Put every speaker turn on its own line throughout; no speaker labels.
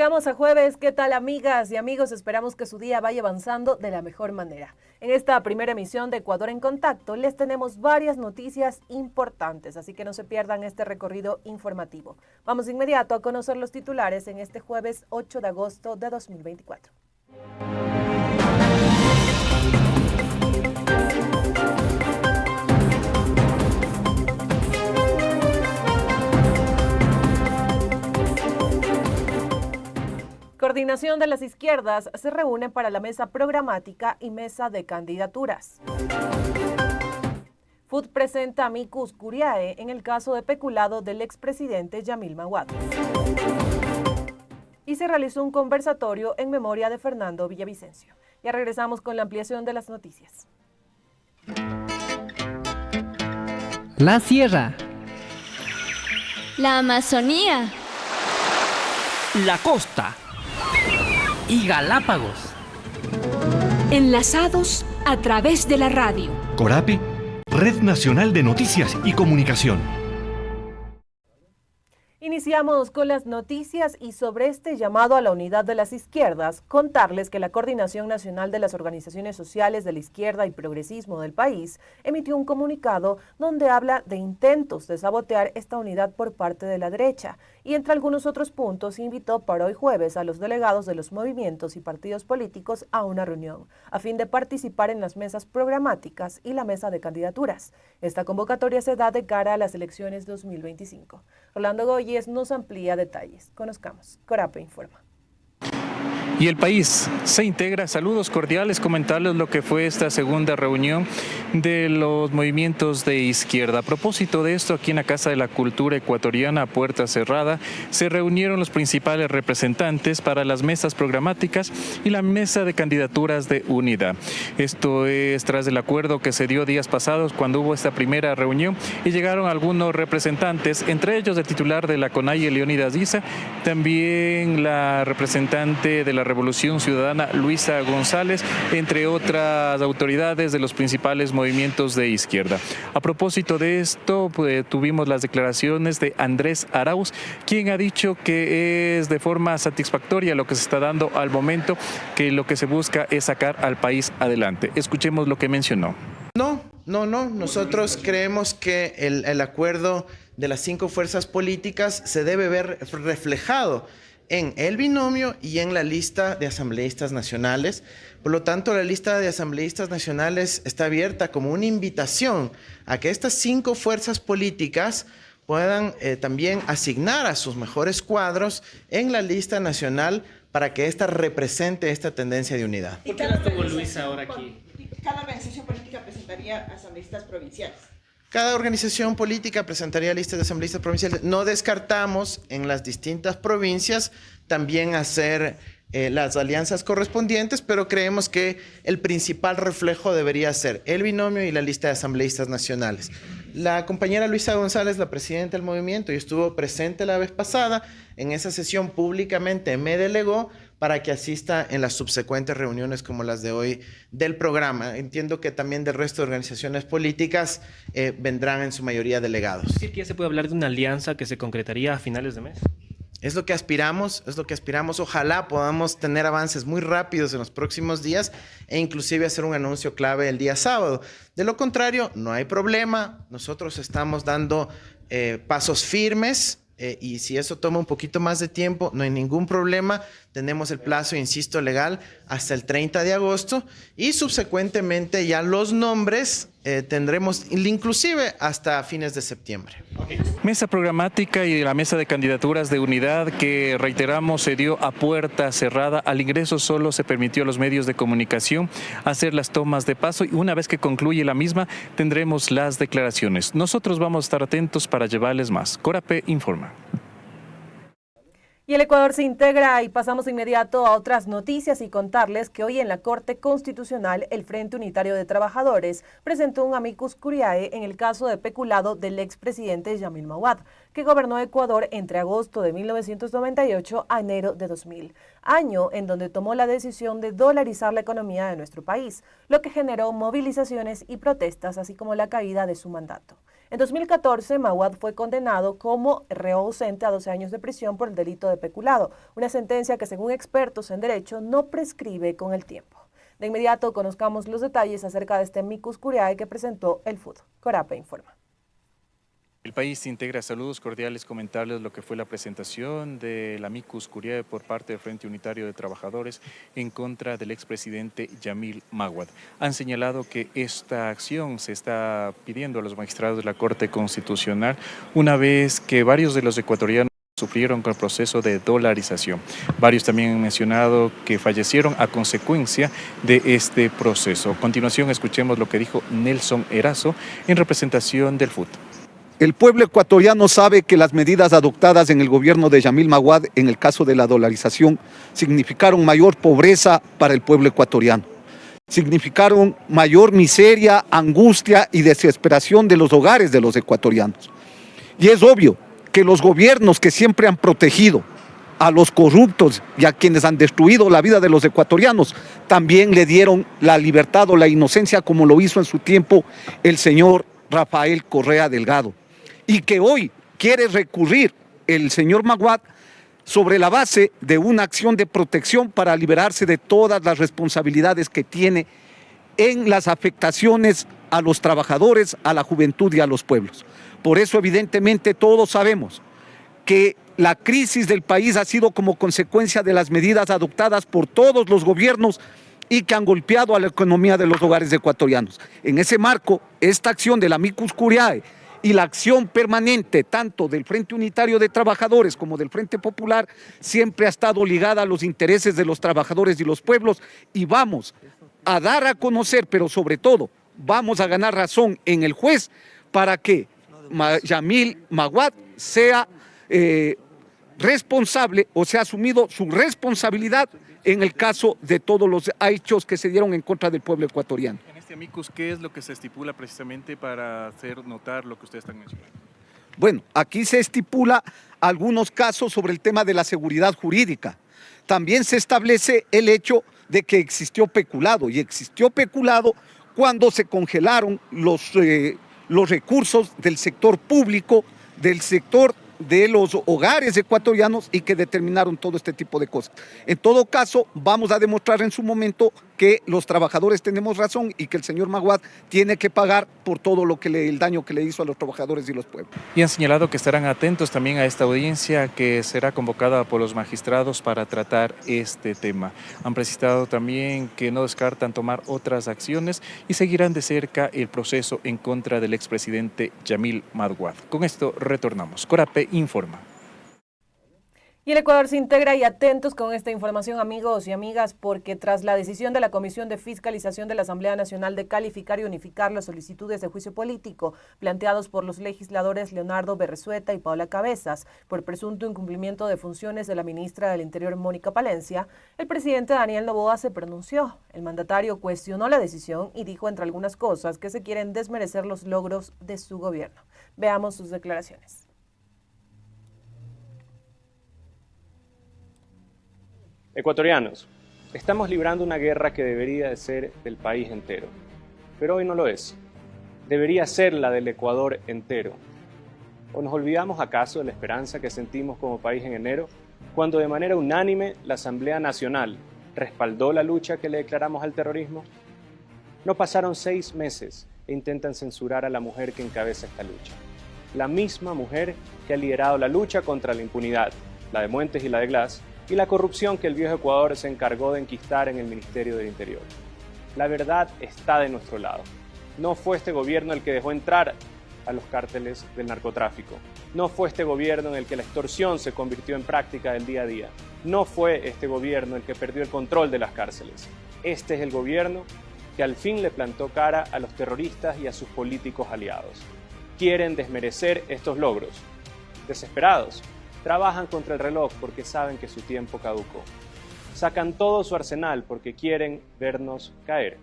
Llegamos a jueves. ¿Qué tal, amigas y amigos? Esperamos que su día vaya avanzando de la mejor manera. En esta primera emisión de Ecuador en Contacto les tenemos varias noticias importantes, así que no se pierdan este recorrido informativo. Vamos de inmediato a conocer los titulares en este jueves 8 de agosto de 2024. Coordinación de las izquierdas se reúne para la mesa programática y mesa de candidaturas. FUT presenta amicus curiae en el caso de peculado del expresidente Yamil Maguad. Y se realizó un conversatorio en memoria de Fernando Villavicencio. Ya regresamos con la ampliación de las noticias.
La Sierra,
la Amazonía,
la costa y Galápagos.
Enlazados a través de la radio.
Corape, Red Nacional de Noticias y Comunicación.
Iniciamos con las noticias y sobre este llamado a la unidad de las izquierdas, contarles que la Coordinación Nacional de las Organizaciones Sociales de la Izquierda y Progresismo del país emitió un comunicado donde habla de intentos de sabotear esta unidad por parte de la derecha y entre algunos otros puntos invitó para hoy jueves a los delegados de los movimientos y partidos políticos a una reunión a fin de participar en las mesas programáticas y la mesa de candidaturas. Esta convocatoria se da de cara a las elecciones 2025. Rolando Goyes nos amplía detalles. Conozcamos. Corape informa.
Y el país se integra. Saludos cordiales, comentarles lo que fue esta segunda reunión de los movimientos de izquierda. A propósito de esto, aquí en la Casa de la Cultura Ecuatoriana, a puerta cerrada, se reunieron los principales representantes para las mesas programáticas y la mesa de candidaturas de unidad. Esto es tras el acuerdo que se dio días pasados cuando hubo esta primera reunión y llegaron algunos representantes, entre ellos el titular de la CONAIE, Leónidas Issa, también la representante de la Revolución Ciudadana, Luisa González, entre otras autoridades de los principales movimientos de izquierda. A propósito de esto, tuvimos las declaraciones de Andrés Arauz, quien ha dicho que es de forma satisfactoria lo que se está dando al momento, que lo que se busca es sacar al país adelante. Escuchemos lo que mencionó.
No. Nosotros creemos que el acuerdo de las 5 fuerzas políticas se debe ver reflejado en el binomio y en la lista de asambleístas nacionales. Por lo tanto, la lista de asambleístas nacionales está abierta como una invitación a que estas 5 fuerzas políticas puedan también asignar a sus mejores cuadros en la lista nacional para que ésta represente esta tendencia de unidad.
¿Por qué la tuvo Luisa ahora aquí?
Cada organización política presentaría asambleístas provinciales.
Cada organización política presentaría listas de asambleístas provinciales. No descartamos en las distintas provincias también hacer las alianzas correspondientes, pero creemos que el principal reflejo debería ser el binomio y la lista de asambleístas nacionales. La compañera Luisa González, la presidenta del movimiento, y estuvo presente la vez pasada en esa sesión, públicamente me delegó para que asista en las subsecuentes reuniones como las de hoy del programa. Entiendo que también del resto de organizaciones políticas vendrán en su mayoría delegados.
¿Es decir que ya se puede hablar de una alianza que se concretaría a finales de mes?
Es lo que aspiramos. Ojalá podamos tener avances muy rápidos en los próximos días e inclusive hacer un anuncio clave el día sábado. De lo contrario, no hay problema. Nosotros estamos dando pasos firmes y si eso toma un poquito más de tiempo, no hay ningún problema. Tenemos el plazo, insisto, legal hasta el 30 de agosto y subsecuentemente ya los nombres tendremos inclusive hasta fines de septiembre.
Mesa programática y la mesa de candidaturas de unidad que, reiteramos, se dio a puerta cerrada. Al ingreso solo se permitió a los medios de comunicación hacer las tomas de paso y una vez que concluye la misma tendremos las declaraciones. Nosotros vamos a estar atentos para llevarles más. Corape informa.
Y el Ecuador se integra y pasamos de inmediato a otras noticias y contarles que hoy en la Corte Constitucional el Frente Unitario de Trabajadores presentó un amicus curiae en el caso de peculado del expresidente Yamil Maguad, que gobernó Ecuador entre agosto de 1998 a enero de 2000, año en donde tomó la decisión de dolarizar la economía de nuestro país, lo que generó movilizaciones y protestas, así como la caída de su mandato. En 2014, Maguad fue condenado como reo ausente a 12 años de prisión por el delito de peculado, una sentencia que según expertos en derecho no prescribe con el tiempo. De inmediato conozcamos los detalles acerca de este amicus curiae que presentó el FUD. Corape informa.
El país integra saludos cordiales, comentarles lo que fue la presentación del amicus curiae por parte del Frente Unitario de Trabajadores en contra del expresidente Yamil Maguad. Han señalado que esta acción se está pidiendo a los magistrados de la Corte Constitucional una vez que varios de los ecuatorianos sufrieron con el proceso de dolarización. Varios también han mencionado que fallecieron a consecuencia de este proceso. A continuación escuchemos lo que dijo Nelson Erazo en representación del FUT.
El pueblo ecuatoriano sabe que las medidas adoptadas en el gobierno de Yamil Maguad en el caso de la dolarización significaron mayor pobreza para el pueblo ecuatoriano. Significaron mayor miseria, angustia y desesperación de los hogares de los ecuatorianos. Y es obvio que los gobiernos que siempre han protegido a los corruptos y a quienes han destruido la vida de los ecuatorianos, también le dieron la libertad o la inocencia como lo hizo en su tiempo el señor Rafael Correa Delgado. Y que hoy quiere recurrir el señor Maguad sobre la base de una acción de protección para liberarse de todas las responsabilidades que tiene en las afectaciones a los trabajadores, a la juventud y a los pueblos. Por eso, evidentemente, todos sabemos que la crisis del país ha sido como consecuencia de las medidas adoptadas por todos los gobiernos y que han golpeado a la economía de los hogares ecuatorianos. En ese marco, esta acción del amicus curiae y la acción permanente tanto del Frente Unitario de Trabajadores como del Frente Popular siempre ha estado ligada a los intereses de los trabajadores y los pueblos, y vamos a dar a conocer, pero sobre todo vamos a ganar razón en el juez para que Yamil Maguad sea responsable o sea asumido su responsabilidad en el caso de todos los hechos que se dieron en contra del pueblo ecuatoriano.
En este amicus, ¿qué es lo que se estipula precisamente para hacer notar lo que ustedes están mencionando?
Bueno, aquí se estipula algunos casos sobre el tema de la seguridad jurídica. También se establece el hecho de que existió peculado, y existió peculado cuando se congelaron los recursos del sector público, del sector de los hogares ecuatorianos, y que determinaron todo este tipo de cosas. En todo caso, vamos a demostrar en su momento que los trabajadores tenemos razón y que el señor Maguad tiene que pagar por todo el daño que le hizo a los trabajadores y los pueblos.
Y han señalado que estarán atentos también a esta audiencia que será convocada por los magistrados para tratar este tema. Han precisado también que no descartan tomar otras acciones y seguirán de cerca el proceso en contra del expresidente Yamil Maguad. Con esto retornamos. Corape informa.
Y el Ecuador se integra, y atentos con esta información, amigos y amigas, porque tras la decisión de la Comisión de Fiscalización de la Asamblea Nacional de calificar y unificar las solicitudes de juicio político planteados por los legisladores Leonardo Berresueta y Paula Cabezas por presunto incumplimiento de funciones de la ministra del Interior Mónica Palencia, el presidente Daniel Noboa se pronunció. El mandatario cuestionó la decisión y dijo, entre algunas cosas, que se quieren desmerecer los logros de su gobierno. Veamos sus declaraciones.
Ecuatorianos, estamos librando una guerra que debería de ser del país entero, pero hoy no lo es. Debería ser la del Ecuador entero. ¿O nos olvidamos acaso de la esperanza que sentimos como país en enero, cuando de manera unánime la Asamblea Nacional respaldó la lucha que le declaramos al terrorismo? No pasaron 6 meses e intentan censurar a la mujer que encabeza esta lucha. La misma mujer que ha liderado la lucha contra la impunidad, la de Muentes y la de Glass, y la corrupción que el viejo Ecuador se encargó de enquistar en el Ministerio del Interior. La verdad está de nuestro lado. No fue este gobierno el que dejó entrar a los cárteles del narcotráfico. No fue este gobierno en el que la extorsión se convirtió en práctica del día a día. No fue este gobierno el que perdió el control de las cárceles. Este es el gobierno que al fin le plantó cara a los terroristas y a sus políticos aliados. Quieren desmerecer estos logros. Desesperados, trabajan contra el reloj porque saben que su tiempo caducó. Sacan todo su arsenal porque quieren vernos caer.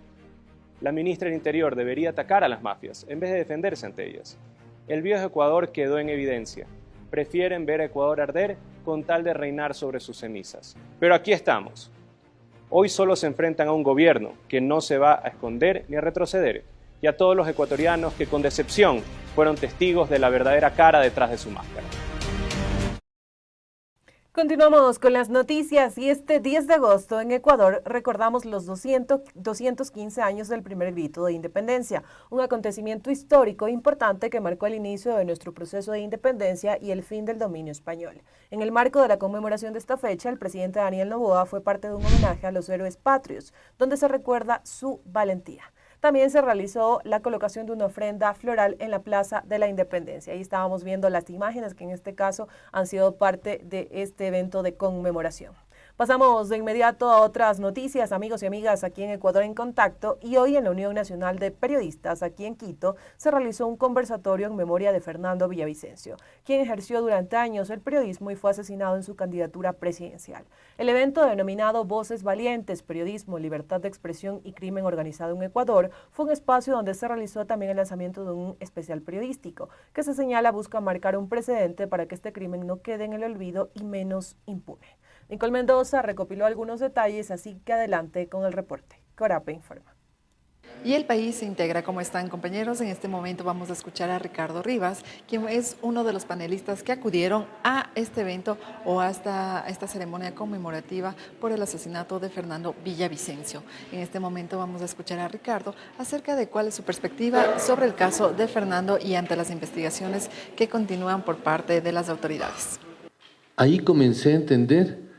La ministra del Interior debería atacar a las mafias en vez de defenderse ante ellas. El viejo Ecuador quedó en evidencia. Prefieren ver a Ecuador arder con tal de reinar sobre sus cenizas. Pero aquí estamos. Hoy solo se enfrentan a un gobierno que no se va a esconder ni a retroceder, y a todos los ecuatorianos que con decepción fueron testigos de la verdadera cara detrás de su máscara.
Continuamos con las noticias y este 10 de agosto en Ecuador recordamos los 215 años del primer grito de independencia, un acontecimiento histórico importante que marcó el inicio de nuestro proceso de independencia y el fin del dominio español. En el marco de la conmemoración de esta fecha, el presidente Daniel Noboa fue parte de un homenaje a los héroes patrios, donde se recuerda su valentía. También se realizó la colocación de una ofrenda floral en la Plaza de la Independencia. Ahí estábamos viendo las imágenes que en este caso han sido parte de este evento de conmemoración. Pasamos de inmediato a otras noticias, amigos y amigas, aquí en Ecuador en Contacto, y hoy en la Unión Nacional de Periodistas, aquí en Quito, se realizó un conversatorio en memoria de Fernando Villavicencio, quien ejerció durante años el periodismo y fue asesinado en su candidatura presidencial. El evento denominado Voces Valientes, Periodismo, Libertad de Expresión y Crimen Organizado en Ecuador fue un espacio donde se realizó también el lanzamiento de un especial periodístico, que se señala busca marcar un precedente para que este crimen no quede en el olvido y menos impune. Nicole Mendoza recopiló algunos detalles, así que adelante con el reporte. Corape informa.
Y el país se integra. ¿Cómo están, compañeros? En este momento vamos a escuchar a Ricardo Rivas, quien es uno de los panelistas que acudieron a este evento o a esta ceremonia conmemorativa por el asesinato de Fernando Villavicencio. En este momento vamos a escuchar a Ricardo acerca de cuál es su perspectiva sobre el caso de Fernando y ante las investigaciones que continúan por parte de las autoridades.
Ahí comencé a entender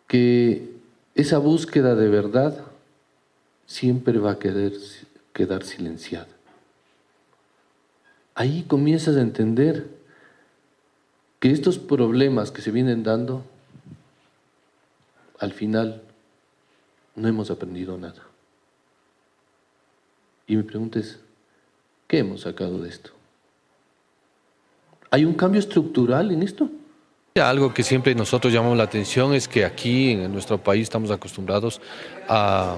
que esa búsqueda de verdad siempre va a quedar silenciada. Ahí comienzas a entender que estos problemas que se vienen dando, al final no hemos aprendido nada. Y mi pregunta es, ¿qué hemos sacado de esto? ¿Hay un cambio estructural en esto?
Algo que siempre nosotros llamamos la atención es que aquí en nuestro país estamos acostumbrados a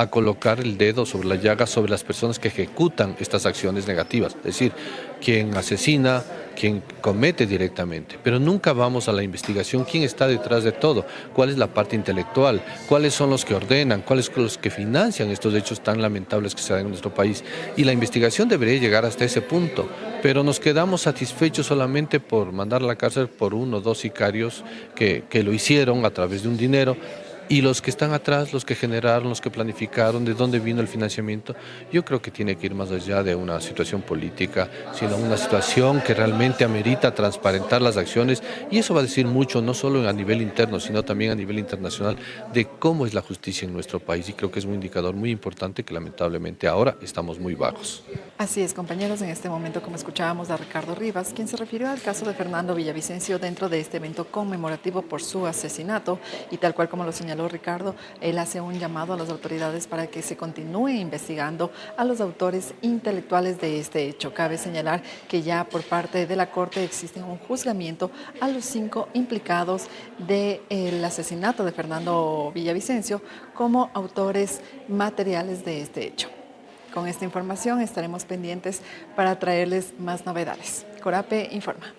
colocar el dedo sobre la llaga sobre las personas que ejecutan estas acciones negativas, es decir, quien asesina, quien comete directamente, pero nunca vamos a la investigación, quién está detrás de todo, cuál es la parte intelectual, cuáles son los que ordenan, cuáles son los que financian estos hechos tan lamentables que se dan en nuestro país. Y la investigación debería llegar hasta ese punto, pero nos quedamos satisfechos solamente por mandar a la cárcel por 1 o 2 sicarios que lo hicieron a través de un dinero. Y los que están atrás, los que generaron, los que planificaron, de dónde vino el financiamiento, yo creo que tiene que ir más allá de una situación política, sino una situación que realmente amerita transparentar las acciones, y eso va a decir mucho, no solo a nivel interno, sino también a nivel internacional, de cómo es la justicia en nuestro país, y creo que es un indicador muy importante que lamentablemente ahora estamos muy bajos.
Así es, compañeros, en este momento, como escuchábamos a Ricardo Rivas, quien se refirió al caso de Fernando Villavicencio dentro de este evento conmemorativo por su asesinato, y tal cual como lo señaló Ricardo, él hace un llamado a las autoridades para que se continúe investigando a los autores intelectuales de este hecho. Cabe señalar que ya por parte de la Corte existe un juzgamiento a los 5 implicados del asesinato de Fernando Villavicencio como autores materiales de este hecho. Con esta información estaremos pendientes para traerles más novedades. Corape informa.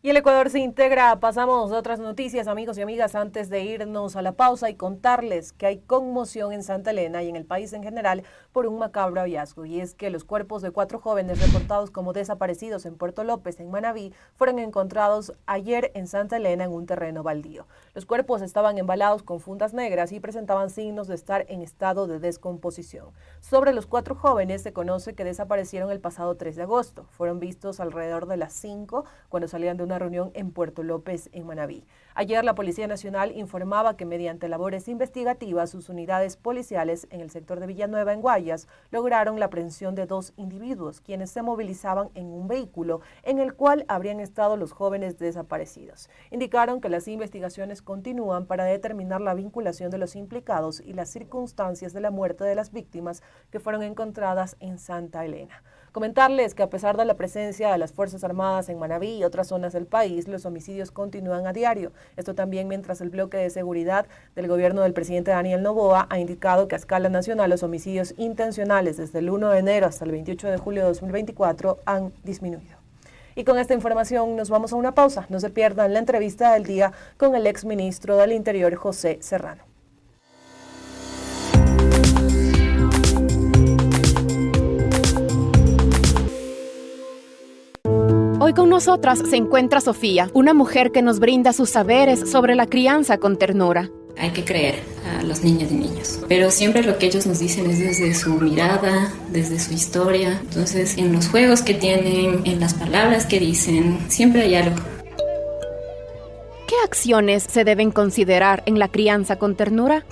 Y el Ecuador se integra. Pasamos a otras noticias, amigos y amigas, antes de irnos a la pausa y contarles que hay conmoción en Santa Elena y en el país en general por un macabro hallazgo. Y es que los cuerpos de 4 jóvenes reportados como desaparecidos en Puerto López, en Manabí, fueron encontrados ayer en Santa Elena en un terreno baldío. Los cuerpos estaban embalados con fundas negras y presentaban signos de estar en estado de descomposición. Sobre los 4 jóvenes se conoce que desaparecieron el pasado 3 de agosto. Fueron vistos alrededor de las 5 cuando salían de una reunión en Puerto López, en Manabí. Ayer la Policía Nacional informaba que mediante labores investigativas sus unidades policiales en el sector de Villanueva, en Guayas, lograron la aprehensión de 2 individuos, quienes se movilizaban en un vehículo en el cual habrían estado los jóvenes desaparecidos. Indicaron que las investigaciones continúan para determinar la vinculación de los implicados y las circunstancias de la muerte de las víctimas que fueron encontradas en Santa Elena. Comentarles que a pesar de la presencia de las Fuerzas Armadas en Manabí y otras zonas del país, los homicidios continúan a diario. Esto también mientras el bloque de seguridad del gobierno del presidente Daniel Noboa ha indicado que a escala nacional los homicidios intencionales desde el 1 de enero hasta el 28 de julio de 2024 han disminuido. Y con esta información nos vamos a una pausa. No se pierdan la entrevista del día con el exministro del Interior, José Serrano.
Hoy con nosotras se encuentra Sofía, una mujer que nos brinda sus saberes sobre la crianza con ternura.
Hay que creer a los niños y niños, pero siempre lo que ellos nos dicen es desde su mirada, desde su historia. Entonces, en los juegos que tienen, en las palabras que dicen, siempre hay algo.
¿Qué acciones se deben considerar en la crianza con ternura?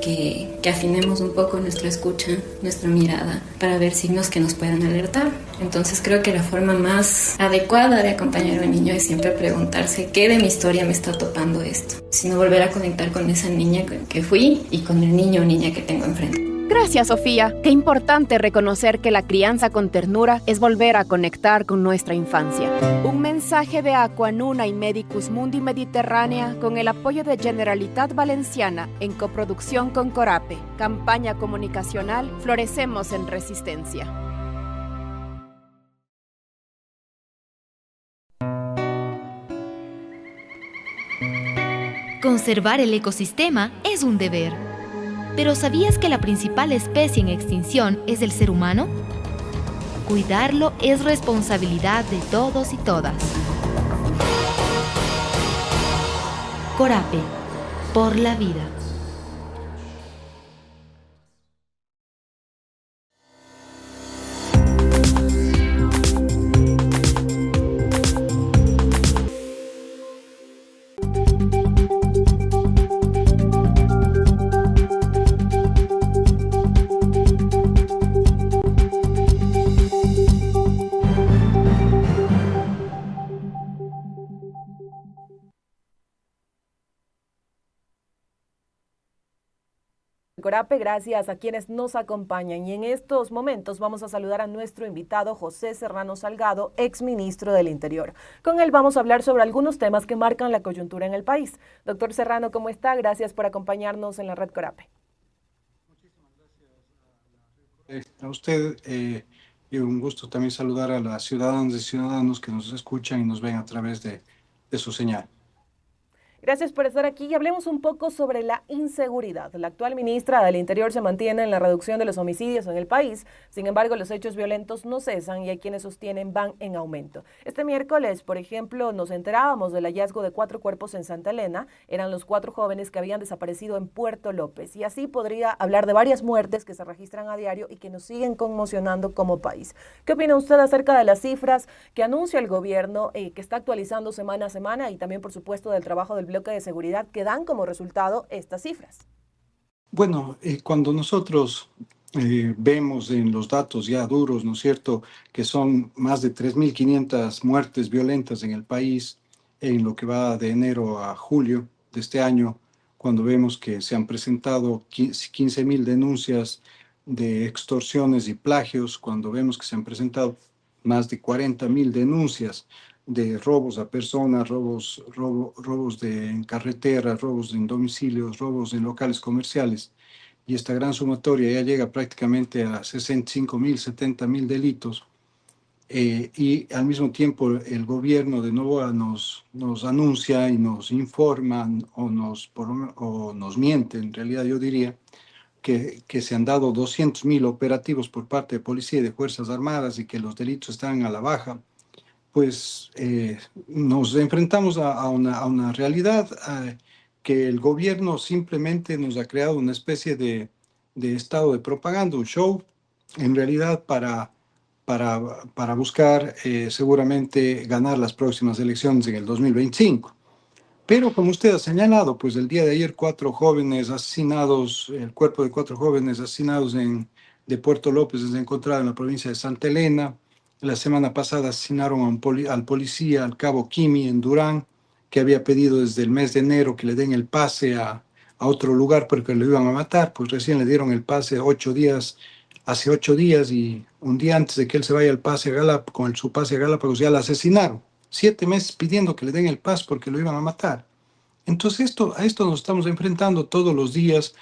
Que afinemos un poco nuestra escucha, nuestra mirada, para ver signos que nos puedan alertar. Entonces creo que la forma más adecuada de acompañar a un niño es siempre preguntarse qué de mi historia me está topando esto, sino volver a conectar con esa niña que fui y con el niño o niña que tengo enfrente.
Gracias, Sofía. Qué importante reconocer que la crianza con ternura es volver a conectar con nuestra infancia. Un mensaje de Aquanuna y Medicus Mundi Mediterránea con el apoyo de Generalitat Valenciana en coproducción con Corape. Campaña comunicacional Florecemos en Resistencia.
Conservar el ecosistema es un deber. ¿Pero sabías que la principal especie en extinción es el ser humano? Cuidarlo es responsabilidad de todos y todas. Corape, por la vida.
Corape, gracias a quienes nos acompañan. Y en estos momentos vamos a saludar a nuestro invitado José Serrano Salgado, exministro del Interior. Con él vamos a hablar sobre algunos temas que marcan la coyuntura en el país. Doctor Serrano, ¿cómo está? Gracias por acompañarnos en la red Corape.
Muchísimas gracias a usted y un gusto también saludar a las ciudadanas y ciudadanos que nos escuchan y nos ven a través de su señal.
Gracias por estar aquí y hablemos un poco sobre la inseguridad. La actual ministra del Interior se mantiene en la reducción de los homicidios en el país. Sin embargo, los hechos violentos no cesan y hay quienes sostienen van en aumento. Este miércoles, por ejemplo, nos enterábamos del hallazgo de 4 cuerpos en Santa Elena. Eran los 4 jóvenes que habían desaparecido en Puerto López. Y así podría hablar de varias muertes que se registran a diario y que nos siguen conmocionando como país. ¿Qué opina usted acerca de las cifras que anuncia el gobierno, que está actualizando semana a semana y también, por supuesto, del trabajo del bloque de seguridad que dan como resultado estas cifras?
Bueno, cuando nosotros vemos en los datos ya duros, ¿no es cierto?, que son más de 3.500 muertes violentas en el país en lo que va de enero a julio de este año, cuando vemos que se han presentado 15.000 denuncias de extorsiones y plagios, cuando vemos que se han presentado más de 40.000 denuncias de robos a personas, robos en carretera, robos en domicilios, robos en locales comerciales, y esta gran sumatoria ya llega prácticamente a 65.000, 70.000 delitos, y al mismo tiempo el gobierno de Noboa nos anuncia y nos informa o nos miente, en realidad yo diría, que se han dado 200.000 operativos por parte de policía y de Fuerzas Armadas y que los delitos están a la baja. Pues nos enfrentamos a una realidad que el gobierno simplemente nos ha creado una especie de estado de propaganda, un show, en realidad para buscar seguramente ganar las próximas elecciones en el 2025. Pero como usted ha señalado, pues el día de ayer 4 jóvenes asesinados, el cuerpo de 4 jóvenes asesinados de Puerto López es encontrado en la provincia de Santa Elena. La semana pasada asesinaron al policía, al cabo Kimi, en Durán, que había pedido desde el mes de enero que le den el pase a otro lugar porque lo iban a matar. Pues recién le dieron el pase hace 8 días, y un día antes de que él se vaya al pase a Galápagos, con su pase a Galápagos, ya lo asesinaron. 7 meses pidiendo que le den el pase porque lo iban a matar. Entonces a esto nos estamos enfrentando todos los días,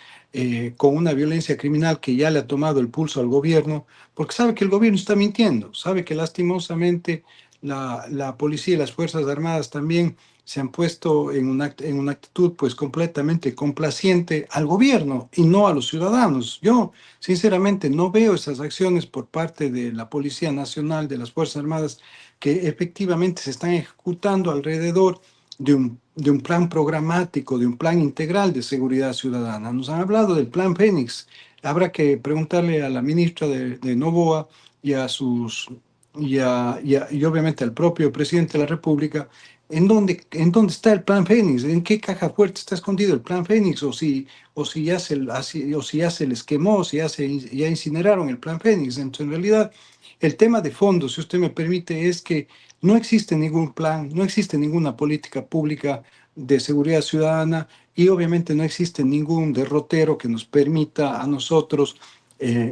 con una violencia criminal que ya le ha tomado el pulso al gobierno, porque sabe que el gobierno está mintiendo, sabe que lastimosamente la policía y las Fuerzas Armadas también se han puesto en una actitud pues completamente complaciente al gobierno y no a los ciudadanos. Yo sinceramente no veo esas acciones por parte de la Policía Nacional, de las Fuerzas Armadas, que efectivamente se están ejecutando alrededor de un plan programático, de un plan integral de seguridad ciudadana. Nos han hablado del plan Fénix. Habrá que preguntarle a la ministra de Noboa y y obviamente al propio presidente de la República ¿en dónde está el plan Fénix? ¿En qué caja fuerte está escondido el plan Fénix? O si ya se les quemó, si ya incineraron el plan Fénix. Entonces, en realidad, el tema de fondo, si usted me permite, es que no existe ningún plan, no existe ninguna política pública de seguridad ciudadana y obviamente no existe ningún derrotero que nos permita a nosotros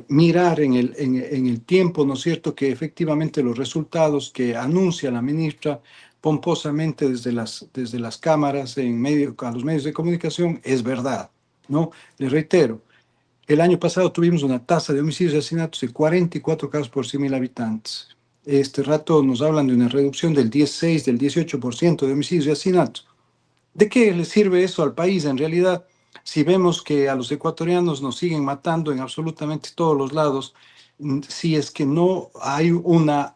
mirar en el tiempo, ¿no es cierto?, que efectivamente los resultados que anuncia la ministra pomposamente desde las cámaras a los medios de comunicación es verdad, ¿no? Les reitero, el año pasado tuvimos una tasa de homicidios y asesinatos de 44 casos por 100.000 habitantes. Este rato nos hablan de una reducción del 16, del 18% de homicidios y asesinatos. ¿De qué le sirve eso al país en realidad? Si vemos que a los ecuatorianos nos siguen matando en absolutamente todos los lados, si es que no hay una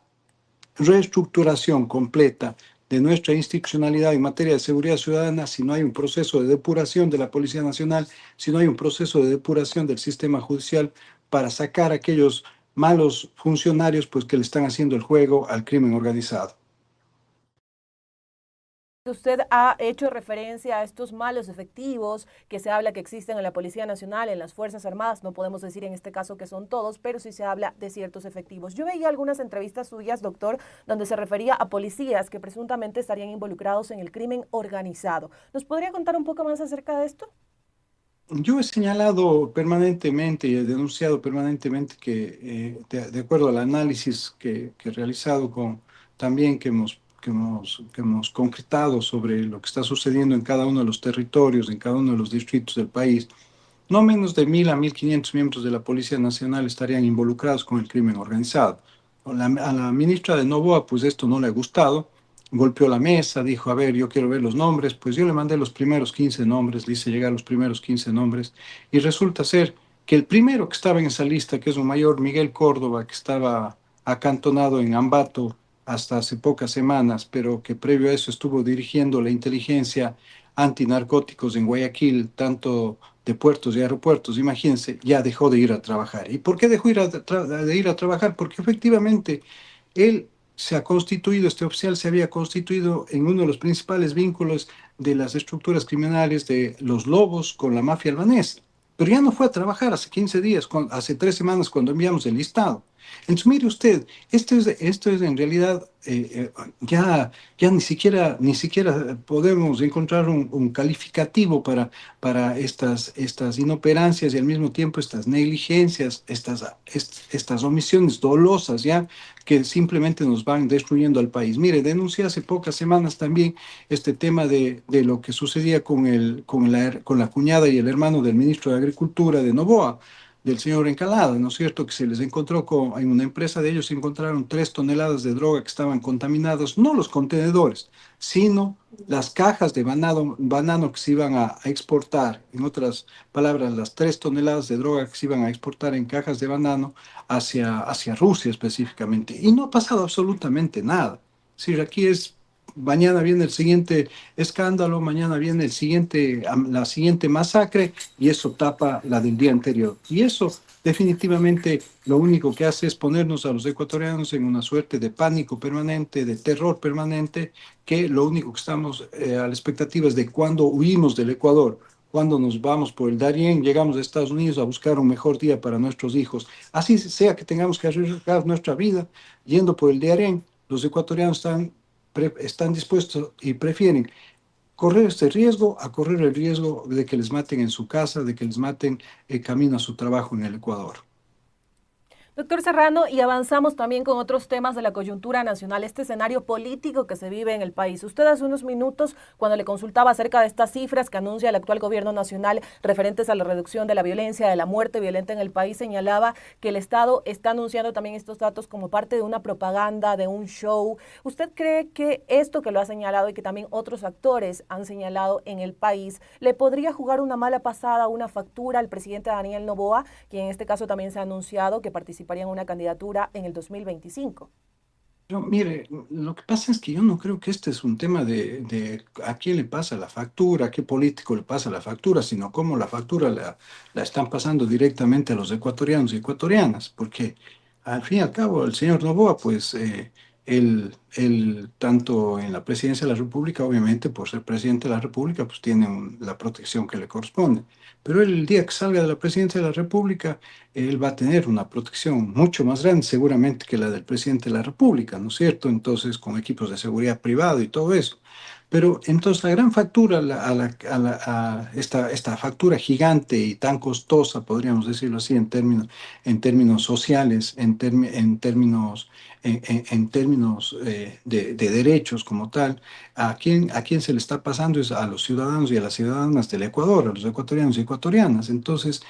reestructuración completa de nuestra institucionalidad en materia de seguridad ciudadana, si no hay un proceso de depuración de la Policía Nacional, si no hay un proceso de depuración del sistema judicial para sacar a aquellos malos funcionarios pues, que le están haciendo el juego al crimen organizado.
Usted ha hecho referencia a estos malos efectivos que se habla que existen en la Policía Nacional, en las Fuerzas Armadas. No podemos decir en este caso que son todos, pero sí se habla de ciertos efectivos. Yo veía algunas entrevistas suyas, doctor, donde se refería a policías que presuntamente estarían involucrados en el crimen organizado. ¿Nos podría contar un poco más acerca de esto?
Yo he señalado permanentemente y he denunciado permanentemente que, de acuerdo al análisis que he realizado también que hemos concretado sobre lo que está sucediendo en cada uno de los territorios, en cada uno de los distritos del país, no menos de 1.000 a 1.500 miembros de la Policía Nacional estarían involucrados con el crimen organizado. A la ministra de Noboa, pues esto no le ha gustado, golpeó la mesa, dijo, a ver, yo quiero ver los nombres, pues yo le mandé los primeros 15 nombres, le hice llegar los primeros 15 nombres, y resulta ser que el primero que estaba en esa lista, que es un mayor Miguel Córdoba, que estaba acantonado en Ambato, hasta hace pocas semanas, pero que previo a eso estuvo dirigiendo la inteligencia antinarcóticos en Guayaquil, tanto de puertos y aeropuertos, imagínense, ya dejó de ir a trabajar. ¿Y por qué dejó de ir a trabajar? Porque efectivamente él se ha constituido, este oficial se había constituido en uno de los principales vínculos de las estructuras criminales de los Lobos con la mafia albanesa. Pero ya no fue a trabajar hace 15 días, hace 3 semanas cuando enviamos el listado. Entonces, mire usted, esto es en realidad, ya ni siquiera podemos encontrar un calificativo para estas inoperancias y al mismo tiempo estas negligencias, estas omisiones dolosas, ya que simplemente nos van destruyendo al país. Mire, denuncié hace pocas semanas también este tema de lo que sucedía con la cuñada y el hermano del ministro de Agricultura de Noboa, del señor Encalada, ¿no es cierto?, que se les encontró en una empresa de ellos, se encontraron 3 toneladas de droga que estaban contaminadas, no los contenedores, sino las cajas de banano que se iban a exportar. En otras palabras, las 3 toneladas de droga que se iban a exportar en cajas de banano hacia Rusia específicamente. Y no ha pasado absolutamente nada. Es decir, aquí mañana viene el siguiente escándalo, mañana viene la siguiente masacre y eso tapa la del día anterior. Y eso definitivamente lo único que hace es ponernos a los ecuatorianos en una suerte de pánico permanente, de terror permanente, que lo único que estamos a la expectativa es de cuando huimos del Ecuador, cuando nos vamos por el Darién, llegamos a Estados Unidos a buscar un mejor día para nuestros hijos. Así sea que tengamos que arriesgar nuestra vida yendo por el Darién, los ecuatorianos están dispuestos y prefieren correr este riesgo a correr el riesgo de que les maten en su casa, de que les maten camino a su trabajo en el Ecuador.
Doctor Serrano, y avanzamos también con otros temas de la coyuntura nacional, este escenario político que se vive en el país. Usted hace unos minutos, cuando le consultaba acerca de estas cifras que anuncia el actual gobierno nacional referentes a la reducción de la violencia, de la muerte violenta en el país, señalaba que el Estado está anunciando también estos datos como parte de una propaganda, de un show. ¿Usted cree que esto que lo ha señalado y que también otros actores han señalado en el país le podría jugar una mala pasada, una factura al presidente Daniel Noboa, quien en este caso también se ha anunciado que participaría en una candidatura en el 2025?
Pero mire, lo que pasa es que yo no creo que este es un tema de a quién le pasa la factura, a qué político le pasa la factura, sino cómo la factura la están pasando directamente a los ecuatorianos y ecuatorianas, porque al fin y al cabo el señor Noboa, pues él, tanto en la presidencia de la República, obviamente por ser presidente de la República, pues tiene la protección que le corresponde. Pero él, el día que salga de la presidencia de la República, él va a tener una protección mucho más grande seguramente que la del presidente de la República, ¿no es cierto? Entonces, con equipos de seguridad privado y todo eso. Pero entonces la gran factura, a esta factura gigante y tan costosa, podríamos decirlo así, en términos sociales, en términos de derechos como tal, a quién se le está pasando es a los ciudadanos y a las ciudadanas del Ecuador, a los ecuatorianos y ecuatorianas. Entonces,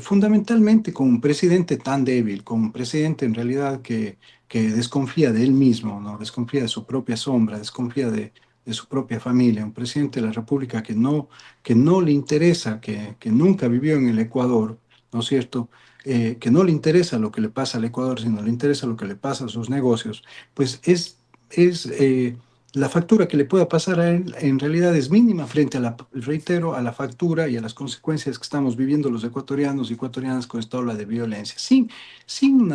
fundamentalmente con un presidente tan débil, con un presidente en realidad que desconfía de él mismo, ¿no? Desconfía de su propia sombra, desconfía de su propia familia, un presidente de la República que no le interesa, que nunca vivió en el Ecuador, ¿no es cierto? Que no le interesa lo que le pasa al Ecuador, sino le interesa lo que le pasa a sus negocios, pues la factura que le pueda pasar a él en realidad es mínima frente reitero, a la factura y a las consecuencias que estamos viviendo los ecuatorianos y ecuatorianas con esta ola de violencia. Sin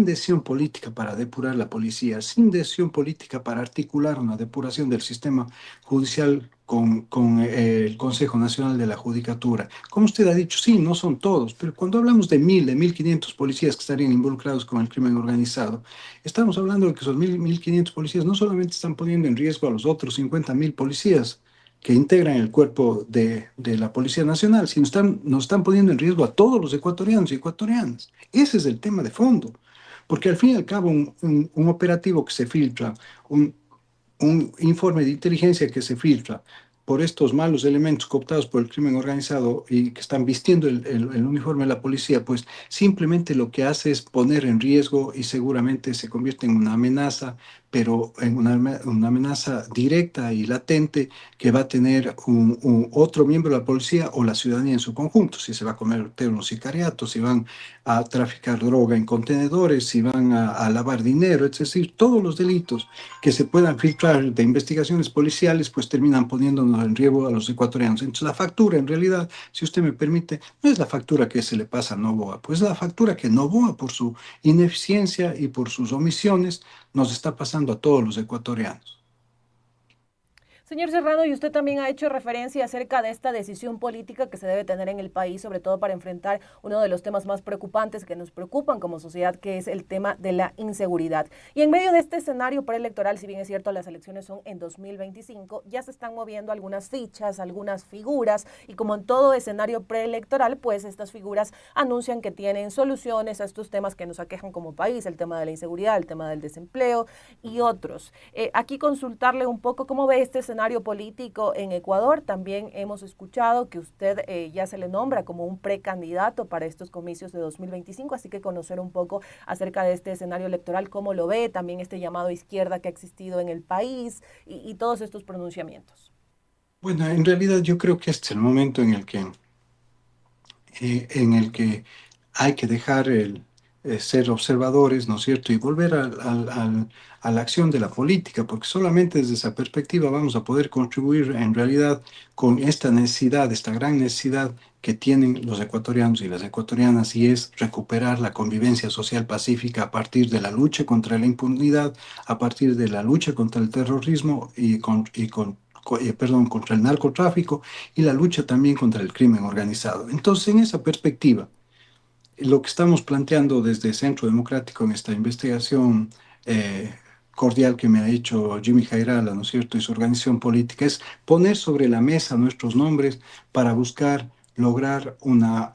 decisión política para depurar la policía, sin decisión política para articular una depuración del sistema judicial con el Consejo Nacional de la Judicatura. Como usted ha dicho, sí, no son todos, pero cuando hablamos de 1.500 policías que estarían involucrados con el crimen organizado, estamos hablando de que esos 1.500 policías no solamente están poniendo en riesgo a los otros 50.000 policías que integran el cuerpo de la Policía Nacional, sino nos están poniendo en riesgo a todos los ecuatorianos y ecuatorianas. Ese es el tema de fondo, porque al fin y al cabo un operativo que se filtra, un informe de inteligencia que se filtra por estos malos elementos cooptados por el crimen organizado y que están vistiendo el uniforme de la policía, pues simplemente lo que hace es poner en riesgo y seguramente se convierte en una amenaza, pero en una amenaza directa y latente que va a tener otro miembro de la policía o la ciudadanía en su conjunto, si se va a cometer un sicariato, si van a traficar droga en contenedores, si van a lavar dinero, es decir, todos los delitos que se puedan filtrar de investigaciones policiales, pues terminan poniéndonos en riesgo a los ecuatorianos. Entonces la factura, en realidad, si usted me permite, no es la factura que se le pasa a Noboa, pues es la factura que Noboa, por su ineficiencia y por sus omisiones, nos está pasando a todos los ecuatorianos.
Señor Serrano, y usted también ha hecho referencia acerca de esta decisión política que se debe tener en el país, sobre todo para enfrentar uno de los temas más preocupantes que nos preocupan como sociedad, que es el tema de la inseguridad. Y en medio de este escenario preelectoral, si bien es cierto, las elecciones son en 2025, ya se están moviendo algunas fichas, algunas figuras, y como en todo escenario preelectoral, pues estas figuras anuncian que tienen soluciones a estos temas que nos aquejan como país, el tema de la inseguridad, el tema del desempleo y otros. Aquí consultarle un poco cómo ve este escenario político en Ecuador. También hemos escuchado que usted ya se le nombra como un precandidato para estos comicios de 2025, así que conocer un poco acerca de este escenario electoral, cómo lo ve, también este llamado a izquierda que ha existido en el país y todos estos pronunciamientos.
Bueno, en realidad yo creo que este es el momento en el que hay que dejar ser observadores, ¿no es cierto?, y volver a la acción de la política, porque solamente desde esa perspectiva vamos a poder contribuir en realidad con esta necesidad, esta gran necesidad que tienen los ecuatorianos y las ecuatorianas, y es recuperar la convivencia social pacífica a partir de la lucha contra la impunidad, a partir de la lucha contra el terrorismo contra el narcotráfico y la lucha también contra el crimen organizado. Entonces, en esa perspectiva, lo que estamos planteando desde Centro Democrático en esta investigación cordial que me ha hecho Jimmy Jairala, ¿no es cierto?, y su organización política, es poner sobre la mesa nuestros nombres para buscar lograr una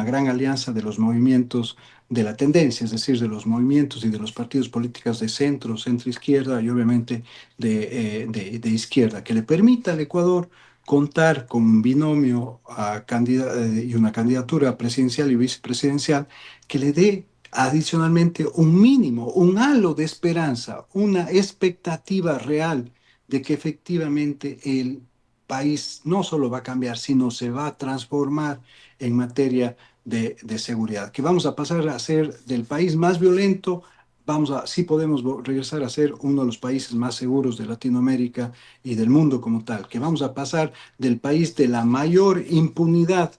gran alianza de los movimientos la tendencia, es decir, de los movimientos y de los partidos políticos de centro, centro-izquierda y obviamente de izquierda, que le permita al Ecuador contar con un binomio y una candidatura presidencial y vicepresidencial que le dé adicionalmente un mínimo, un halo de esperanza, una expectativa real de que efectivamente el país no solo va a cambiar, sino se va a transformar en materia de seguridad, que vamos a pasar a ser del país más violento, sí podemos regresar a ser uno de los países más seguros de Latinoamérica y del mundo como tal, que vamos a pasar del país de la mayor impunidad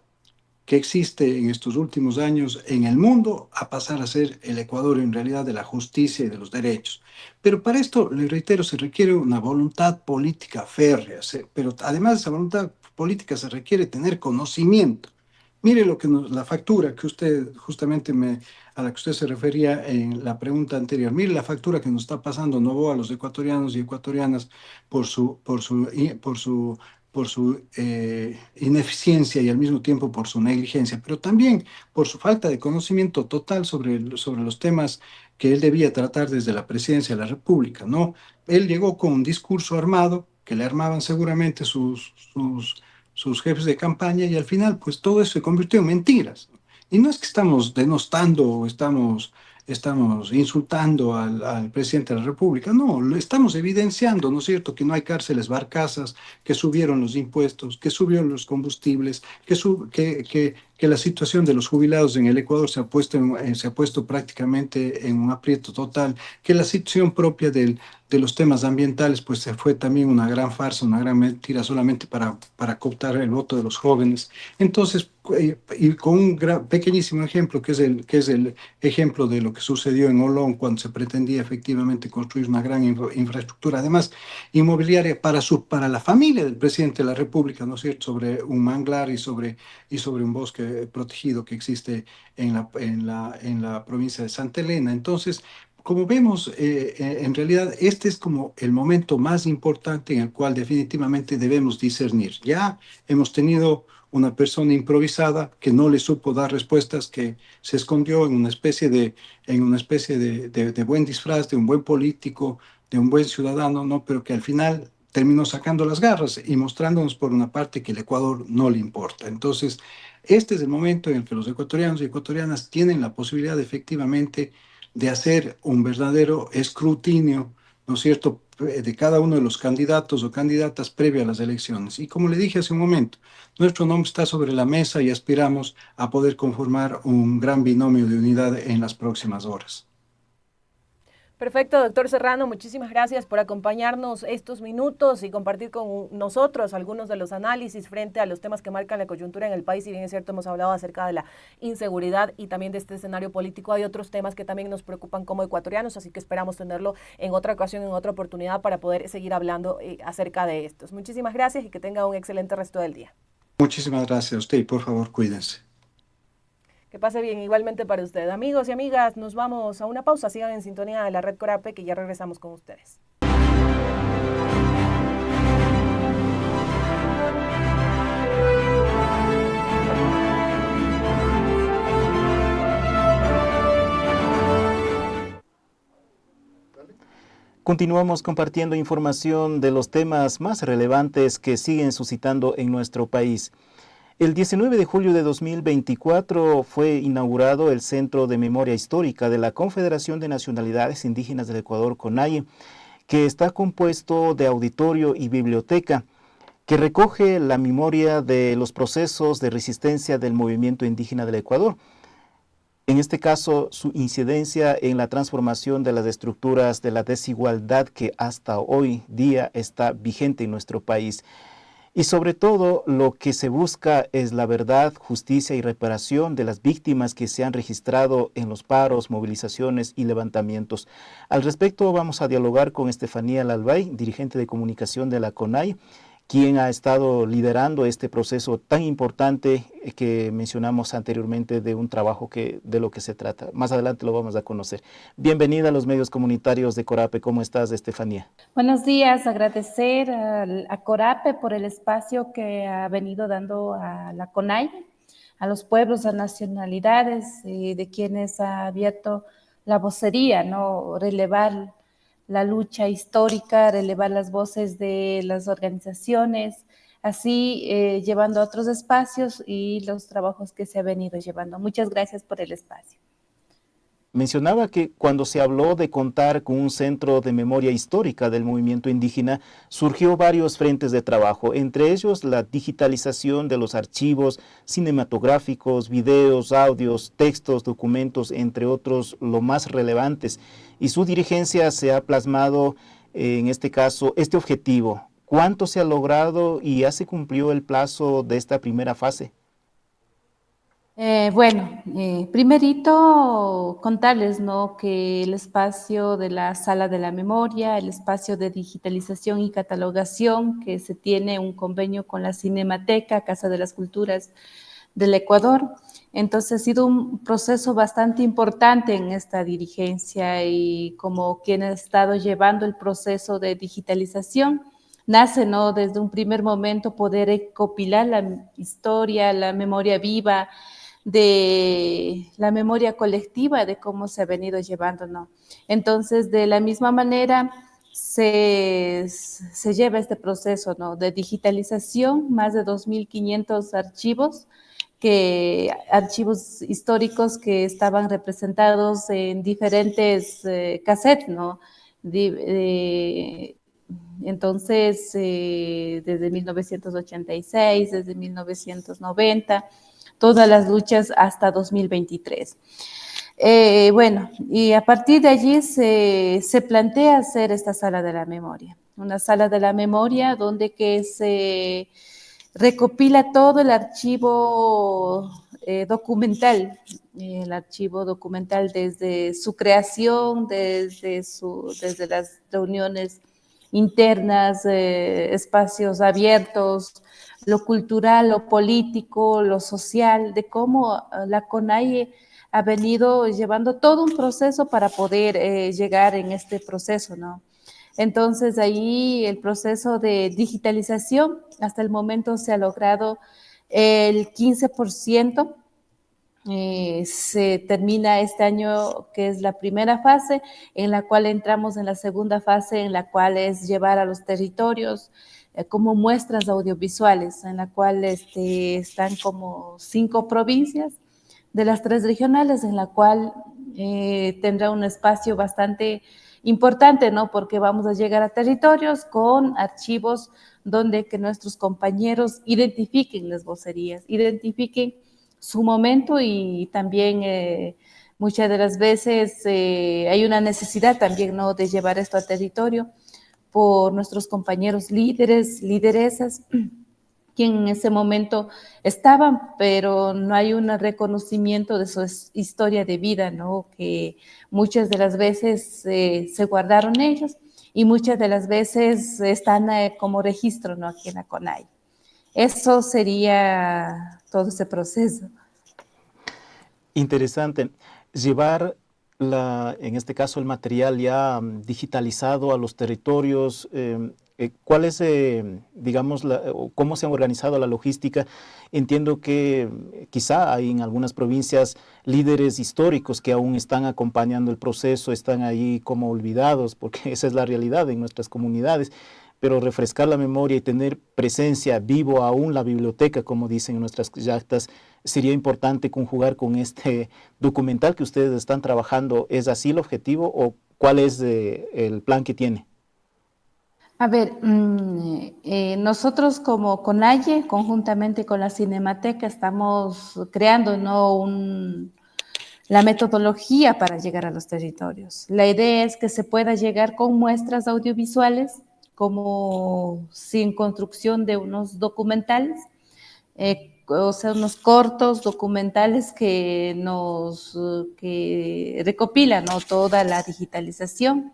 que existe en estos últimos años en el mundo a pasar a ser el Ecuador en realidad de la justicia y de los derechos. Pero para esto, le reitero, se requiere una voluntad política férrea, pero además de esa voluntad política se requiere tener conocimiento. Mire la factura que usted justamente a la que usted se refería en la pregunta anterior. Mire la factura que nos está pasando Novoa a los ecuatorianos y ecuatorianas por su ineficiencia y al mismo tiempo por su negligencia, pero también por su falta de conocimiento total sobre los temas que él debía tratar desde la presidencia de la República, ¿no? Él llegó con un discurso armado, que le armaban seguramente sus jefes de campaña, y al final pues todo eso se convirtió en mentiras. Y no es que estamos denostando o estamos insultando al presidente de la República, no, lo estamos evidenciando, ¿no es cierto?, que no hay cárceles barcazas, que subieron los impuestos, que subieron los combustibles, que la situación de los jubilados en el Ecuador se ha puesto prácticamente en un aprieto total, que la situación propia de los temas ambientales pues se fue también una gran farsa, una gran mentira solamente para cooptar el voto de los jóvenes. Entonces, y con un pequeñísimo ejemplo, que es el ejemplo de lo que sucedió en Olón cuando se pretendía efectivamente construir una gran infraestructura, además inmobiliaria para la familia del presidente de la República, ¿no es cierto?, sobre un manglar y sobre un bosque protegido que existe en la provincia de Santa Elena. Entonces, como vemos, en realidad este es como el momento más importante en el cual definitivamente debemos discernir. Ya hemos tenido una persona improvisada que no le supo dar respuestas, que se escondió en una especie de buen disfraz, de un buen político, de un buen ciudadano, ¿no? Pero que al final terminó sacando las garras y mostrándonos por una parte que el Ecuador no le importa. Entonces, este es el momento en el que los ecuatorianos y ecuatorianas tienen la posibilidad efectivamente de hacer un verdadero escrutinio, ¿no es cierto?, de cada uno de los candidatos o candidatas previo a las elecciones. Y como le dije hace un momento, nuestro nombre está sobre la mesa y aspiramos a poder conformar un gran binomio de unidad en las próximas horas.
Perfecto, doctor Serrano, muchísimas gracias por acompañarnos estos minutos y compartir con nosotros algunos de los análisis frente a los temas que marcan la coyuntura en el país. Si bien es cierto, hemos hablado acerca de la inseguridad y también de este escenario político, hay otros temas que también nos preocupan como ecuatorianos, así que esperamos tenerlo en otra ocasión, en otra oportunidad para poder seguir hablando acerca de estos. Muchísimas gracias y que tenga un excelente resto del día.
Muchísimas gracias a usted y por favor cuídense.
Que pase bien igualmente para usted. Amigos y amigas, nos vamos a una pausa. Sigan en sintonía de la Red Corape, que ya regresamos con ustedes.
Continuamos compartiendo información de los temas más relevantes que siguen suscitando en nuestro país. El 19 de julio de 2024 fue inaugurado el Centro de Memoria Histórica de la Confederación de Nacionalidades Indígenas del Ecuador, CONAIE, que está compuesto de auditorio y biblioteca, que recoge la memoria de los procesos de resistencia del movimiento indígena del Ecuador. En este caso, su incidencia en la transformación de las estructuras de la desigualdad que hasta hoy día está vigente en nuestro país. Y sobre todo, lo que se busca es la verdad, justicia y reparación de las víctimas que se han registrado en los paros, movilizaciones y levantamientos. Al respecto, vamos a dialogar con Estefanía Lalbay, dirigente de comunicación de la CONAIE, quien ha estado liderando este proceso tan importante que mencionamos anteriormente de un trabajo de lo que se trata. Más adelante lo vamos a conocer. Bienvenida a los medios comunitarios de Corape. ¿Cómo estás, Estefanía?
Buenos días. Agradecer a Corape por el espacio que ha venido dando a la CONAIE, a los pueblos, a nacionalidades de quienes ha abierto la vocería, ¿no? Relevar la lucha histórica, relevar las voces de las organizaciones, así llevando a otros espacios y los trabajos que se ha venido llevando. Muchas gracias por el espacio.
Mencionaba que cuando se habló de contar con un centro de memoria histórica del movimiento indígena, surgió varios frentes de trabajo, entre ellos la digitalización de los archivos cinematográficos, videos, audios, textos, documentos, entre otros, lo más relevantes. Y su dirigencia se ha plasmado, en este caso, este objetivo. ¿Cuánto se ha logrado y ya se cumplió el plazo de esta primera fase?
Primerito contarles, ¿no?, que el espacio de la Sala de la Memoria, el espacio de digitalización y catalogación, que se tiene un convenio con la Cinemateca, Casa de las Culturas del Ecuador. Entonces ha sido un proceso bastante importante en esta dirigencia y como quien ha estado llevando el proceso de digitalización, nace, ¿no?, desde un primer momento poder recopilar la historia, la memoria viva, de la memoria colectiva de cómo se ha venido llevando, ¿no? Entonces, de la misma manera, se lleva este proceso, ¿no?, de digitalización, más de 2.500 archivos históricos que estaban representados en diferentes cassettes, ¿no? Entonces, desde 1986, desde 1990, todas las luchas hasta 2023. Y a partir de allí se plantea hacer esta sala de la memoria, una sala de la memoria donde que se recopila todo el archivo documental, desde su creación, desde las reuniones internas, espacios abiertos, lo cultural, lo político, lo social, de cómo la CONAIE ha venido llevando todo un proceso para poder llegar en este proceso, ¿no? Entonces, ahí el proceso de digitalización, hasta el momento se ha logrado el 15%, se termina este año, que es la primera fase, en la cual entramos en la segunda fase, en la cual es llevar a los territorios como muestras audiovisuales, en la cual están como 5 provincias de las 3 regionales, en la cual tendrá un espacio bastante importante, ¿no? Porque vamos a llegar a territorios con archivos donde que nuestros compañeros identifiquen las vocerías, identifiquen su momento y también muchas de las veces hay una necesidad también, ¿no?, de llevar esto a territorio por nuestros compañeros líderes, lideresas, quien en ese momento estaban, pero no hay un reconocimiento de su historia de vida, ¿no?, que muchas de las veces se guardaron ellos y muchas de las veces están como registro, ¿no?, aquí en la CONAIE. Eso sería todo ese proceso.
Interesante. Llevar, en este caso, el material ya digitalizado a los territorios, ¿cuál es, digamos, cómo se ha organizado la logística? Entiendo que quizá hay en algunas provincias líderes históricos que aún están acompañando el proceso, están ahí como olvidados, porque esa es la realidad en nuestras comunidades. Pero refrescar la memoria y tener presencia vivo aún la biblioteca, como dicen en nuestras actas, sería importante conjugar con este documental que ustedes están trabajando. ¿Es así el objetivo o cuál es el plan que tiene?
A ver, nosotros como CONAIE, conjuntamente con la Cinemateca, estamos creando, ¿no?, la metodología para llegar a los territorios. La idea es que se pueda llegar con muestras audiovisuales, como sin construcción de unos documentales, o sea, unos cortos documentales que recopilan, ¿no?, toda la digitalización.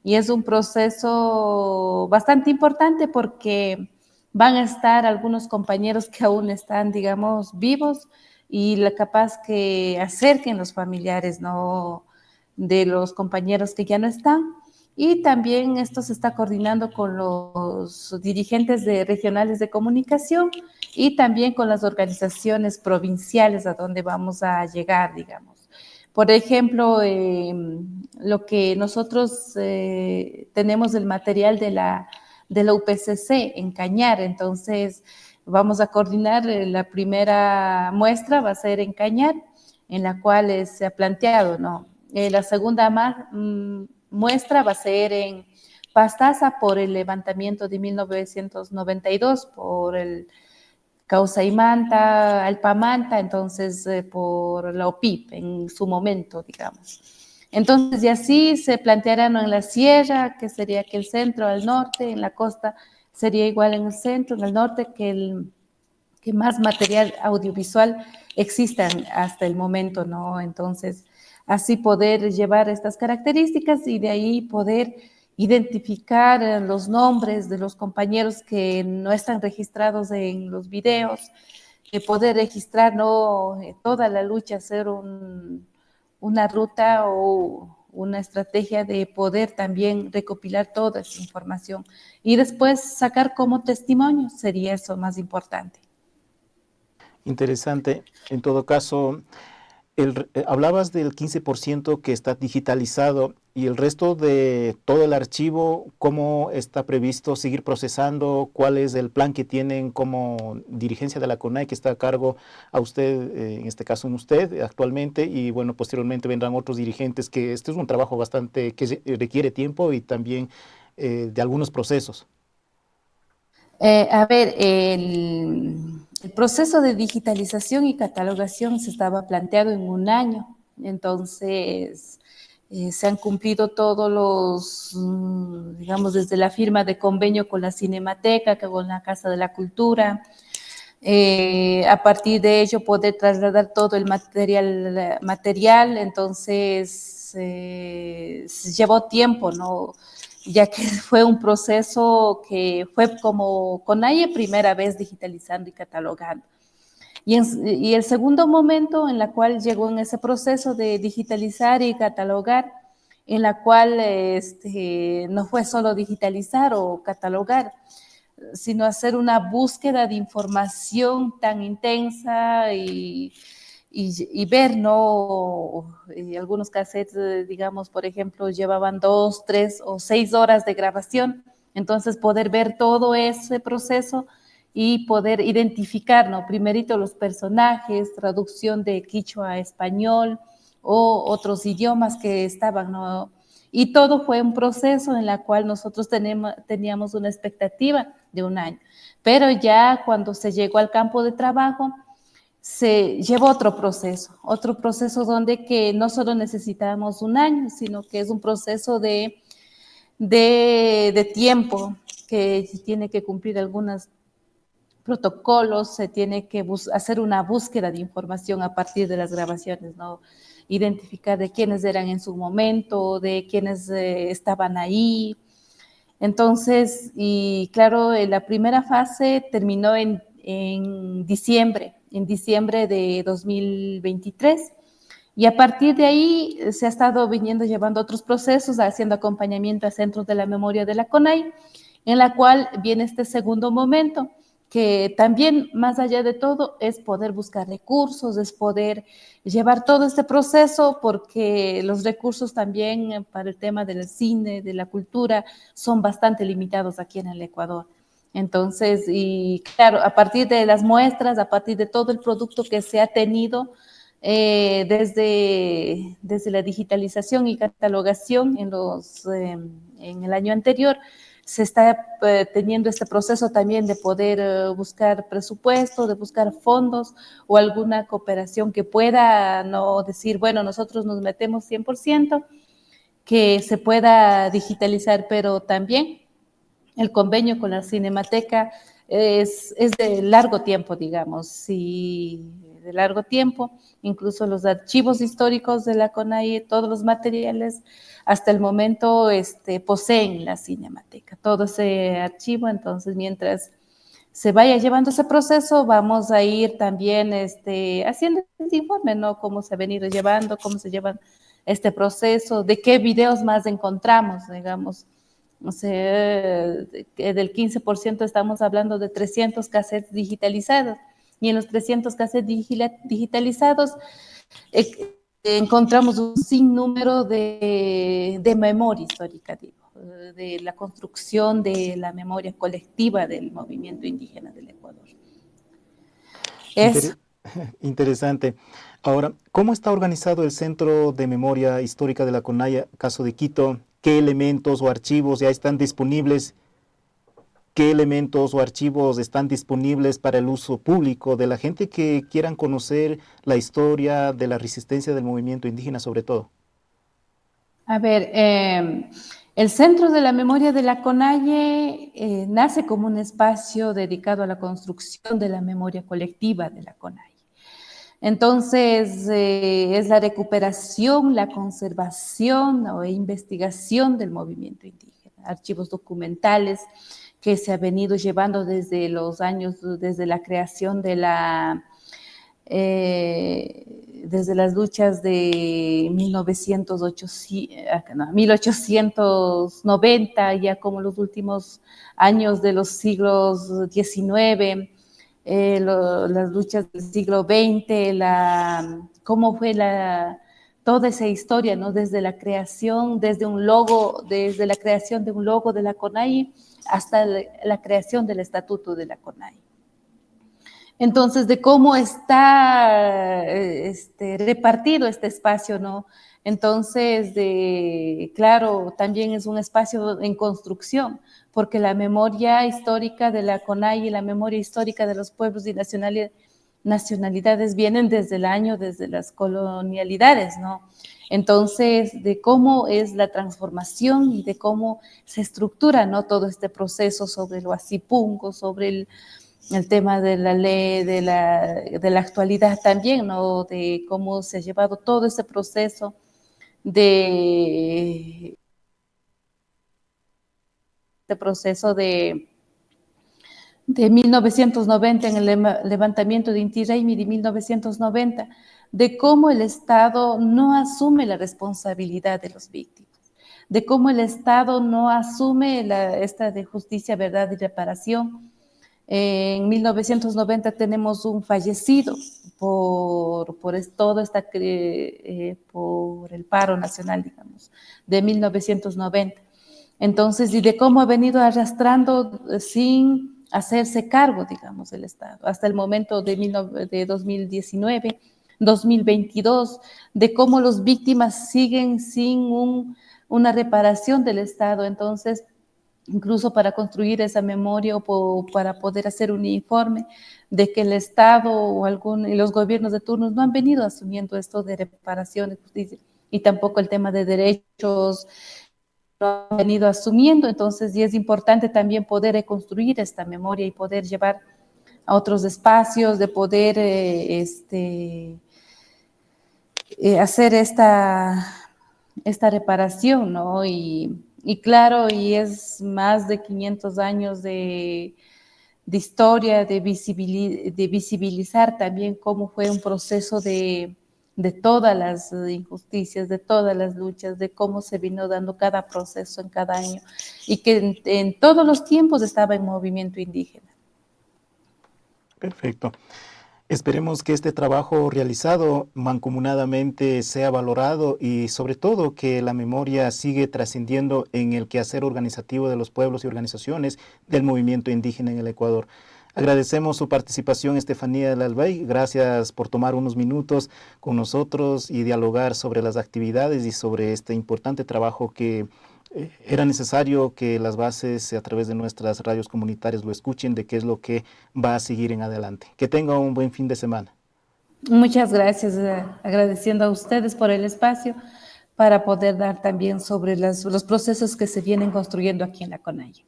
Y es un proceso bastante importante porque van a estar algunos compañeros que aún están, digamos, vivos y capaz que acerquen los familiares, ¿no?, de los compañeros que ya no están, Y también esto se está coordinando con los dirigentes regionales de comunicación y también con las organizaciones provinciales a donde vamos a llegar, digamos. Por ejemplo, lo que nosotros tenemos el material de la UPCC en Cañar, entonces vamos a coordinar, la primera muestra va a ser en Cañar, en la cual se ha planteado, ¿no? La segunda muestra va a ser en Pastaza por el levantamiento de 1992, por el Causaimanta, Alpamanta, entonces por la OPIP en su momento, digamos. Entonces, y así se plantearán en la sierra, que sería que el centro, al norte, en la costa sería igual en el centro, en el norte, que más material audiovisual existan hasta el momento, ¿no? Entonces, así poder llevar estas características y de ahí poder identificar los nombres de los compañeros que no están registrados en los videos, poder registrar, ¿no?, toda la lucha, hacer una ruta o una estrategia de poder también recopilar toda esa información y después sacar como testimonio, sería eso más importante.
Interesante. En todo caso, hablabas del 15% que está digitalizado y el resto de todo el archivo, ¿cómo está previsto seguir procesando? ¿Cuál es el plan que tienen como dirigencia de la CONAIE que está a cargo a usted, en este caso en usted actualmente? Y bueno, posteriormente vendrán otros dirigentes, que este es un trabajo bastante que requiere tiempo y también de algunos procesos.
A ver, el proceso de digitalización y catalogación se estaba planteado en un año, entonces se han cumplido todos los, digamos, desde la firma de convenio con la Cinemateca, con la Casa de la Cultura, a partir de ello poder trasladar todo el material, entonces llevó tiempo, ¿no?, ya que fue un proceso que fue como CONAIE primera vez digitalizando y catalogando. Y el segundo momento en la cual llegó en ese proceso de digitalizar y catalogar, en la cual no fue solo digitalizar o catalogar, sino hacer una búsqueda de información tan intensa y ver, ¿no? Y algunos cassettes, digamos, por ejemplo, llevaban 2, 3 o 6 horas de grabación, entonces poder ver todo ese proceso y poder identificar, ¿no?, primerito los personajes, traducción de quichua a español o otros idiomas que estaban, ¿no? Y todo fue un proceso en el cual nosotros teníamos una expectativa de un año, pero ya cuando se llegó al campo de trabajo, se llevó otro proceso donde que no solo necesitamos un año, sino que es un proceso de tiempo, que se tiene que cumplir algunos protocolos, se tiene que hacer una búsqueda de información a partir de las grabaciones, ¿no? Identificar de quiénes eran en su momento, de quiénes estaban ahí. Entonces, y claro, la primera fase terminó en diciembre de 2023. Y a partir de ahí se ha estado llevando otros procesos, haciendo acompañamiento a centros de la memoria de la CONAIE, en la cual viene este segundo momento, que también, más allá de todo, es poder buscar recursos, es poder llevar todo este proceso, porque los recursos también para el tema del cine, de la cultura, son bastante limitados aquí en el Ecuador. Entonces, y claro, a partir de las muestras, a partir de todo el producto que se ha tenido desde la digitalización y catalogación en el año anterior, se está teniendo este proceso también de poder buscar presupuesto, de buscar fondos o alguna cooperación que pueda, no decir, bueno, nosotros nos metemos 100%, que se pueda digitalizar, pero también el convenio con la Cinemateca es de largo tiempo, digamos, y de largo tiempo, incluso los archivos históricos de la CONAIE, todos los materiales, hasta el momento poseen la Cinemateca, todo ese archivo. Entonces, mientras se vaya llevando ese proceso, vamos a ir también haciendo este informe, ¿no? Cómo se ha venido llevando, cómo se llevan este proceso, de qué videos más encontramos, digamos. O sea, del 15% estamos hablando de 300 cassettes digitalizados, y en los 300 cassettes digitalizados encontramos un sinnúmero de memoria histórica, digo, de la construcción de la memoria colectiva del movimiento indígena del Ecuador.
Interesante. Ahora, ¿cómo está organizado el Centro de Memoria Histórica de la CONAIE, caso de Quito? ¿Qué elementos o archivos ya están disponibles? ¿Qué elementos o archivos están disponibles para el uso público de la gente que quieran conocer la historia de la resistencia del movimiento indígena, sobre todo?
A ver, el Centro de la Memoria de la CONAIE nace como un espacio dedicado a la construcción de la memoria colectiva de la CONAIE. Entonces, es la recuperación, la conservación o investigación del movimiento indígena, archivos documentales que se ha venido llevando desde los años, desde la creación de desde las luchas de 1890, ya como los últimos años de los siglos XIX, las luchas del siglo XX, cómo fue toda esa historia, ¿no? Desde la creación, desde la creación de un logo de la CONAIE hasta la creación del estatuto de la CONAIE. Entonces, de cómo está repartido este espacio, ¿no? Entonces, claro, también es un espacio en construcción, porque la memoria histórica de la CONAIE y la memoria histórica de los pueblos y nacionalidades vienen desde las colonialidades, ¿no? Entonces, de cómo es la transformación y de cómo se estructura, ¿no? Todo este proceso sobre lo asipungo, sobre el tema de la ley, de la actualidad también, ¿no? De cómo se ha llevado todo ese proceso de 1990, en el levantamiento de Inti Raymi de 1990, de cómo el Estado no asume la responsabilidad de los víctimas, de cómo el Estado no asume esta de justicia, verdad y reparación. En 1990 tenemos un fallecido por el paro nacional, digamos, de 1990. Entonces, y de cómo ha venido arrastrando sin hacerse cargo, digamos, del Estado, hasta el momento de 2019, 2022, de cómo las víctimas siguen sin una reparación del Estado. Entonces, incluso para construir esa memoria o para poder hacer un informe de que el Estado y los gobiernos de turno no han venido asumiendo esto de reparación, de justicia, y tampoco el tema de derechos lo han venido asumiendo. Entonces, y es importante también poder reconstruir esta memoria y poder llevar a otros espacios, de poder hacer esta reparación, ¿no? Y claro, y es más de 500 años de historia, de visibilizar también cómo fue un proceso de todas las injusticias, de todas las luchas, de cómo se vino dando cada proceso en cada año, y que en todos los tiempos estaba en movimiento indígena.
Perfecto. Esperemos que este trabajo realizado mancomunadamente sea valorado y sobre todo que la memoria sigue trascendiendo en el quehacer organizativo de los pueblos y organizaciones del movimiento indígena en el Ecuador. Agradecemos su participación, Estefanía Lalbay. Gracias por tomar unos minutos con nosotros y dialogar sobre las actividades y sobre este importante trabajo que era necesario que las bases a través de nuestras radios comunitarias lo escuchen, de qué es lo que va a seguir en adelante. Que tenga un buen fin de semana.
Muchas gracias, agradeciendo a ustedes por el espacio para poder dar también sobre los procesos que se vienen construyendo aquí en la CONAIE.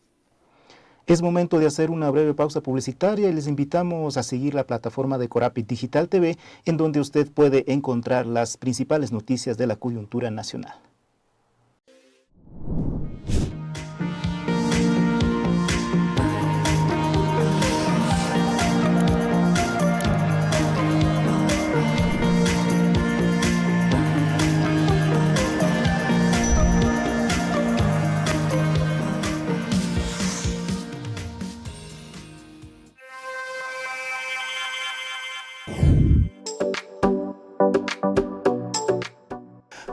Es momento de hacer una breve pausa publicitaria y les invitamos a seguir la plataforma de Corapit Digital TV, en donde usted puede encontrar las principales noticias de la coyuntura nacional.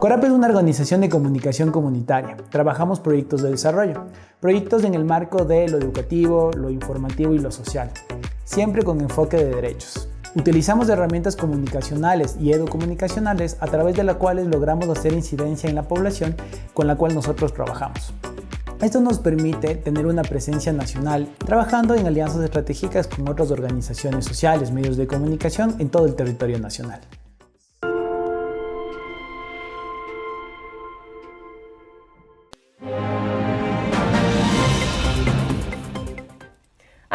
Corap es una organización de comunicación comunitaria. Trabajamos proyectos de desarrollo, proyectos en el marco de lo educativo, lo informativo y lo social, siempre con enfoque de derechos. Utilizamos herramientas comunicacionales y educomunicacionales a través de las cuales logramos hacer incidencia en la población con la cual nosotros trabajamos. Esto nos permite tener una presencia nacional, trabajando en alianzas estratégicas con otras organizaciones sociales, medios de comunicación en todo el territorio nacional.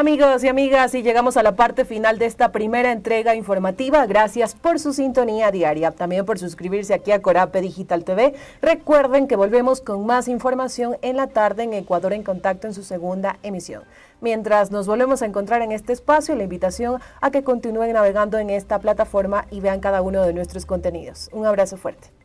Amigos y amigas, y llegamos a la parte final de esta primera entrega informativa. Gracias por su sintonía diaria, también por suscribirse aquí a Corape Digital TV. Recuerden que volvemos con más información en la tarde en Ecuador en Contacto en su segunda emisión. Mientras nos volvemos a encontrar en este espacio, la invitación a que continúen navegando en esta plataforma y vean cada uno de nuestros contenidos. Un abrazo fuerte.